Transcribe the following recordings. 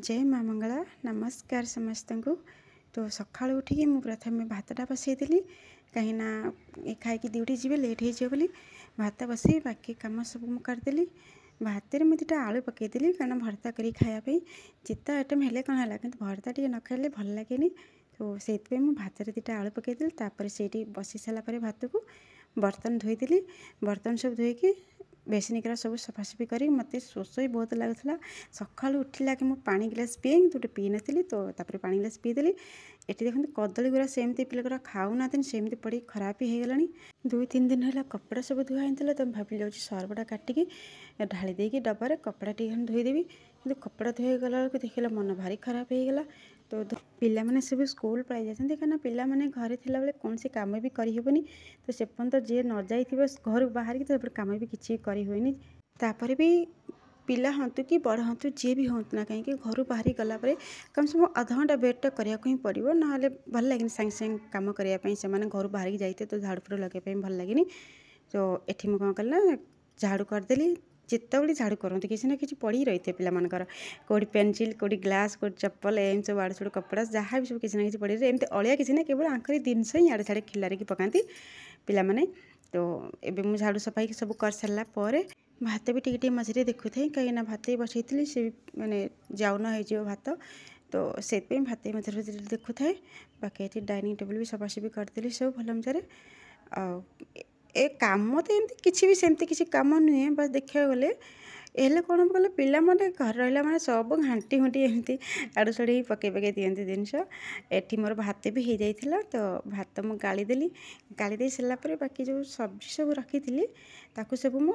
जय माँ मंगला नमस्कार समस्त को। तो सका उठिकी मु प्रथम भातटा बसई कहीं खाई ड्यूटी जी लेट हो भात बसई बाकी कम सब मुझे करदेली। भात में दुटा आलू पकईदेली कारण भर्ता कर खायापी जिते आइटम हेल्ले कौन है कि भर्ता टे न खाइले भल लगे। तो से भात में दुटा आलू पकईदेली से बसी सारापर भात को बर्तन धोईदेली। बर्तन सब धोईकी बेसिनिकरा सब सफासफी कर मत शोष भी बहुत लगुला। सका उठिला कि पानी गिलास पीए तो पी नी तो पानी गिलास पीदेली। ये देखते कदली गुरा सेमती पिला खाऊना सेमती पड़ी खराब ही गलानी। 2-3 दिन है कपड़ा सब धुआई तो भाविल जाऊँ सर्फटा काटिकी ढाई देकी डबार कपड़ा टी धोईदेवी कि कपड़ा धोई गला देखला मन भारी खराब हो गला। तो पिला माने सब स्कूल पलाई जाते कहीं पिला माने घरे थिला बेले कौन सी काम भी करहबनी। तो से पर्यंत जी न जाइए घर बाहर की तो काम भी किसी करहुए तापर भी पिला हतु कि बड़ हतु जी भी हूँ ना कहीं घर बाहरी गलापर कम से कम आधा घंटा वेट करने ही पड़ो ना भल लगे सागे सागे कम करने से घर बाहर की जाते तो झाड़ू फूड़ लगे भल लगे। तो ये मुझे कौन कल झाड़ू करदेली जिते झाड़ू करते किसी ना कि पड़ी रही थे पिलामानकर कौटी पेनसिल कौटी ग्लास कौटी चप्पल एम सब आड़ छड़ कपड़ा जहाँ भी सब किसी ना कि पड़ी रही एमती अलिया किसी ना केवल आंखरी जिनस ही आड़े छाड़े खिलारे पकाती पिलामाने। तो एबे मुझे झाड़ू सफाई सब कर सारा भात भी टिके मझे देखु थे कहीं भात बसई थी से मैंने जाऊन हो भात। तो से भात मझे देखु थाए बाकी ये डाइनिंग टेबल भी सफासफी करदेली सब भल मजारे। ए काम तो एमती किसी भी सेमती किसी काम नुहे बस देखा गले हेल्ले कौन कले पिला माने घर रहा माने सब घाटी घुटी एमती आड़ू साड़ी ही पकई दिखती जिनस। एटी मोर भात भी हो जाता तो भात मुझे गाड़ी दे सारापर बाकी जो सब्जी सब रखी ताकू सब मु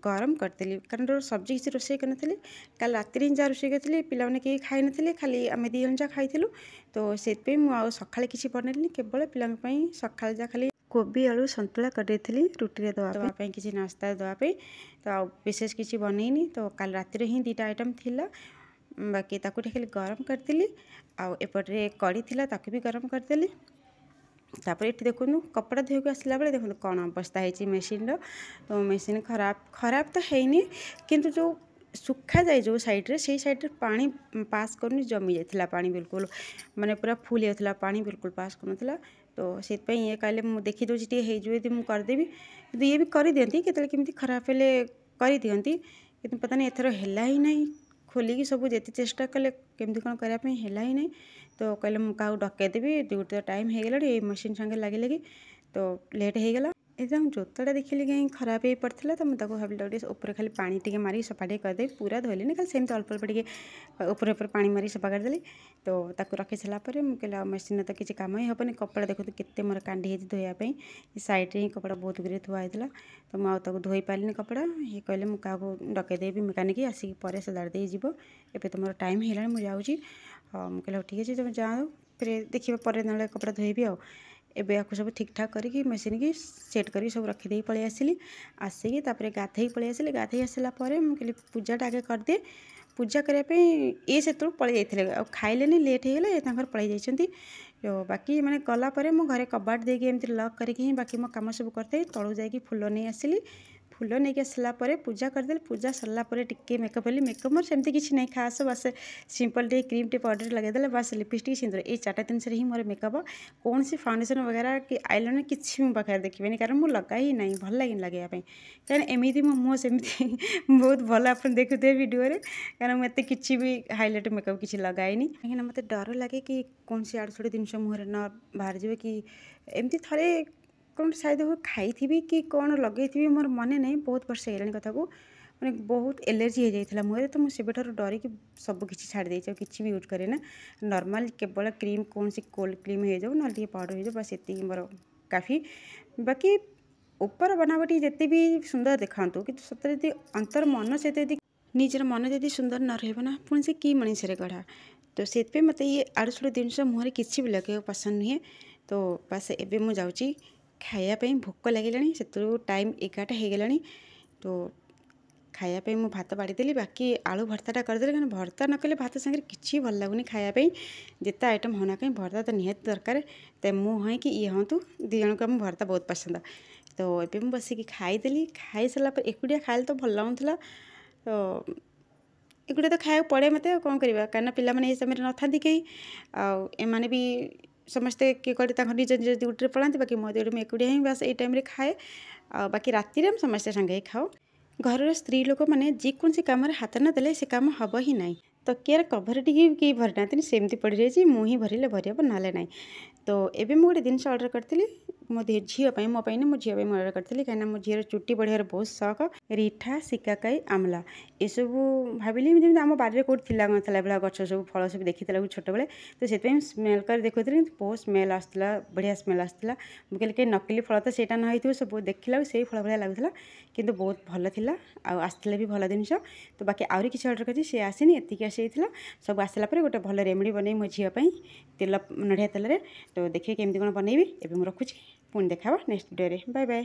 गरम करदेली कारण सब्जी किसी रोषे कर कल रात जहाँ रोषे करी पिला कहीं खाई नी खाली आम दी जन जहाँ खाई। तो से सका किसी बनैली केवल पिला सका जहाँ खाली कोबी आलू सन्तुला करदेली रुटी दवाई किसी नास्ता दवाई तो विशेष किसी बनईनी। तो कल रात ही 2टा आइटम थिला बाकी ताकू खाली गरम करदेली आउपटे कड़ी थिला ताकू भी गरम करदेली। तापर ये देखो कपड़ा धोक आसला बेले देखो कौन अवस्था है मेसीन। तो मेसीन खराब तो है किंतु जो सुखा जाए जो साइड्रे से साइड्रे पानी पास करनी जमी जाता पानी बिल्कुल माने पूरा फुल जाता पानी बिल्कुल पास कर। तो से ये कहले मुझे देखी दूसरी टे मुझे करदेवी कि ये भी कर दिखती केमी खराब हेल्ले कर दिखती कि पता नहीं एथर है ही नहीं खोलिकी सब जिते चेष्टा कले केमती कौन करने है ही नहीं। तो कहले मुझे डकईदेवी ड्यूटी तो टाइम हो गला ये मशीन संगे लगे लगे तो लेट हो गला। एकदम जोताटा देखिली कहीं खराब हो पड़ता तो मुझे भाविल ऊपर खाली पानी टे मारी सफा टे करदेवी पूरा धोली खाली सेमती अल्प अल्प टे ऊपर पानी मारी सफा करदेली। तो रखी सारापर मुझे मशीन तो किसी कम ही हेनी कपड़ा देखो केते मोर कांडी धोयापी सैड्रे ही कपड़ा बहुत गुरे थुआ होता। तो मुझे धोई पारे कपड़ा ये कहले मुझे डकईदेवी मेकानिक आसिक पर सजाड़ी जी एवं तो मोर टाइम है मुझे जाऊँगी मुझे ठीक है तुम जाओ फिर देखिए पर कपड़ा धोबी एबे आपको सब ठीक ठाक करके मशीन की सेट कर सब रखीदे पलि आसिली आसिकी गाधे पलि आसिली गाधे आसला मुझे पूजाटा आगे करदे पूजा करने ये से पलि जाते खाइले लेट हो गला पलि जाइए। तो बाकी मैंने गलापर मो घरे कबाट देकी एमती लक करके बाकी मो कम सब करते तलू जाकि फूल नहीं आसिली फूल नहीं आसला पूजा करदे पूजा सरलापर टिके मेकअप हेली मेकअप मोर सेमती किसी नहीं खास बस सिंपल टे क्रीम टे पाउडर लगेदे बस लिपस्टिक सिंदूर ये 4टा जिनस ही मोर मेकअप कौन सी फाउंडेशन वगैरह कि आईलाइनर किसी मो पाखे देखिए कारण मुझे लगा ही नहीं भल लगे लगापी कारण एमती मो मुँह सेमती बहुत भल आप देखुए वीडियो कारण मुझे किसी भी हाइलाइट मेकअप किसी लगाइनी कहीं मत डर लगे कि कौन सी आड़ छुड़ी जिनस मुहर न बाहर जाए कि एमती थे कौन शायद वो खाई थी कि कौन लगे मोर मन नहीं बहुत वर्ष होगा कथा को मैंने बहुत एलर्जी हो जाता मुहर। तो मुझे डरिकी सब किसी छाड़ देती किसी भी यूज करे ना नॉर्मल केवल क्रीम कौन सी कोल्ड क्रीम हो जाओ ना पाउडर हो जाओ बस ये मोर काफ़ी। बाकी ऊपर बनावटी जिते भी सुंदर देखातु कि सतरे यदि अंतर मन से निजर मन जदि सुंदर न रहा पुणी से कि मनीषे गढ़ा। तो से मत ये आड़ छुड़ जिनस मुहर किसी भी लगे पसंद नुहे। तो बस एबे मु जाऊँगी खायापी भोक लगे से टाइम 11टा हो गला। तो खायापी मु भात बाड़ीदेली बाकी आलू भर्ताटा करदेली कारण भर्ता न कले भात सागर किसी भल लगुनि खायापी जिते आइटम होना कहीं भर्ता तो निहाती दरकार तो मुझे कि ये हाँ 2 जन को भर्ता बहुत पसंद। तो ये बसिकी खाईदेली खाई सारापर एकुटिया खाइले तो भल लगुला। तो एगुड़ा तो खाया पड़े मत कौन करवा कहीं पिला ये समय न था कहीं आने भी समस्ते किए कौटे निज निज ड्यूटी पढ़ाते बाकी मो ड्यूटी मुझे एकुटिया ही बस ये टाइम खाए बाकी राति में समस्ते संगे ही खाओ घर स्त्री लोक मैंने जेकोसी कम हाथ न देले से कम हम ही ना तकियार कभर टी भरी ना सेमती पड़ रही मुँह भरले भरी हम ना ना तो एबे मु गोटे जिनस ऑर्डर करी मो झीपाई मोपाई मो झीपाई ऑर्डर करी कहीं मो झीर चुट्टी बढ़िया बहुत शौक रिठा सिकाकाई आमला ये सब भाविली जमी आम बारे कौट थी गच सब फल सब देखी छोट बेले तो से स्मेल कर देखुली बहुत स्मेल आसला बढ़िया स्मेल आसला मुझे कहीं नकली फल तो सेटा न सब देखला से फल भाया लगुला किंतु बहुत भल था आसला भी भल जिनस तो बाकी आहरी किसी ऑर्डर करी सी आसीनी एतिक आसी सब आसला गोटे भल रेमेडी बन मो झीपाई तेल नड़िया तेल तो देखिए केमती कौन बनैबी एवं रखुच्छी पुणी देखा नेक्स्ट वीडियो बाय बाय।